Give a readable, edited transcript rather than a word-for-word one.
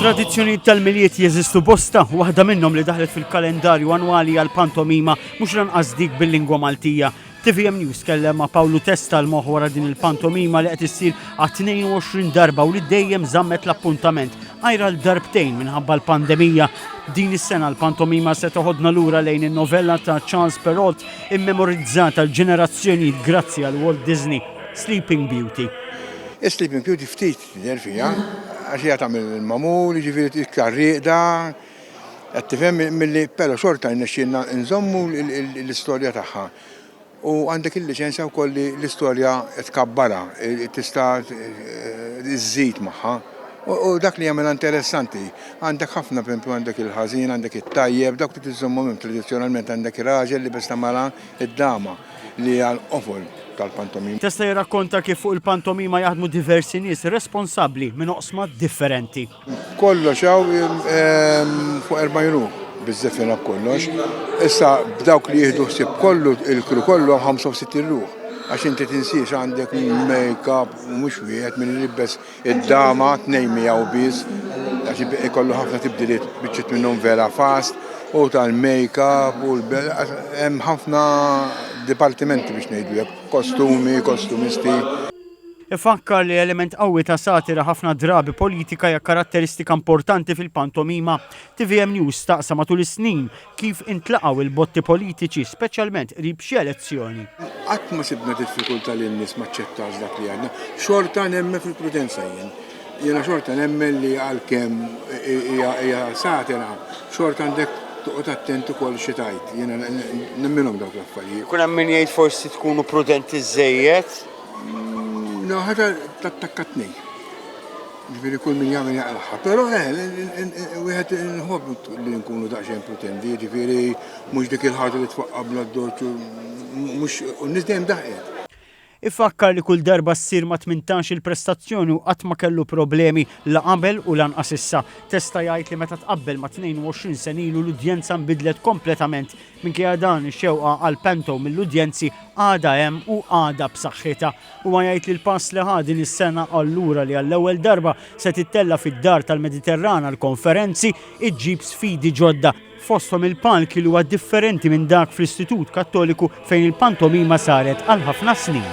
Tradizzjoni tal-miliet jeżistu bosta, waħda minnhom li daħlet fil-kalendarju annwali għal pantomima mhux lanqas dik bil-lingwa Maltija. TVM News kellem ma' Pawlu Testa l-moħ wara din il-pantomima li qed issir għal 22 darba u li dejjem żammet l-appuntament. Għajra l-darbtejn minħabba l-pandemija. Din is-sena l-pantomima se toħodna lura lejn in-novella ta' Charles Perrault immemorizzata l-ġenerazzjonijiet grazzi għal Walt Disney, Sleeping Beauty. Sleeping Beauty ftit tidher fiha, għax hija tagħmel il-magħmul, jiġifieri iktar rieqda, qed tifhem milli però xorta nnexxielna nżommu l-istorja tagħha. U għandek il-liċenzja wkoll li l-istorja tkabbara, tista' iżżid magħha. U dak li jagħmilha interessanti, għandek ħafna pempju għandek il-ħażin, għandek it-tajjeb, dak li tiżommhom tradizzjonalment għandek ir-raġel li bes tagħmilha id-dama li għal qofol tal-pantomima. Testa jirrakkonta kif fuq il-pantomima jaħdmu diversi nies responsabbli minn oqsma differenti. Kollox hawn fuq 40 biżżef jena b'kollox. Issa b'dawk li jieħdu ħsieb kollu il-kru kollu 65 ruħ. Għax inti tinsiex għandek make-up u mhux wieħed min ilibbes id-dama 200 biss għax ikollu ħafna tibdiliet biċċiet minnhom vera fast u tal-make-up u hemm ħafna dipartimenti biex ngħidu hekk, kostumi, kostumisti. Ifakkar li element qawwi ta' satira ħafna drabi politika hija karatteristika importanti fil-pantomima. TVM News staqsa matul is-snin kif intlaqgħu il-botti politiċi, speċjalment qrib xi elezzjoni. Qatt ma sibna diffikultà li n-nies ma ċċettax dak li għandna. Xorta nemmen fil-prudenza jien. Jiena xorta nemmen li għalkemm hija satira, xorta għandek toqgħod attent ukoll xi tajt. Jiena nemminhom dawk l-affarijiet. Kun hemm min jgħid forsi tkunu prudenti żejjed? No, ħaġa tattakkatni. Ġifieri kull min jagħmel jaqlaħħa. Però wieħed inħobb li nkunu daqsxejn prudendi, ġifieri mhux dik il-ħaġa li twaqqabla d-doċċu mhux u nies dejjem daħqet. Ifakkar li kull darba ssir ma' 18 il-prestazzjoni u qatt ma kellu problemi la qabel u lanqas issa. Testa jgħid li meta tqabbel ma' 22 sen ilu l-udjenza nbidlet kompletament minkejja dan ix-xewqa għal panto mill-udjenzi għada hemm u għada b'saħħitha. Huwa jgħid li l-pass li ħadin is-sena allura li għall-ewwel darba se tittella fid-dar tal-Mediterrana l-konferenzi iġġib sfidi ġodda. Fosthom il-palki li huwa differenti minn dak fl-Istitut Kattoliku fejn il-pantomima saret għal ħafna snin.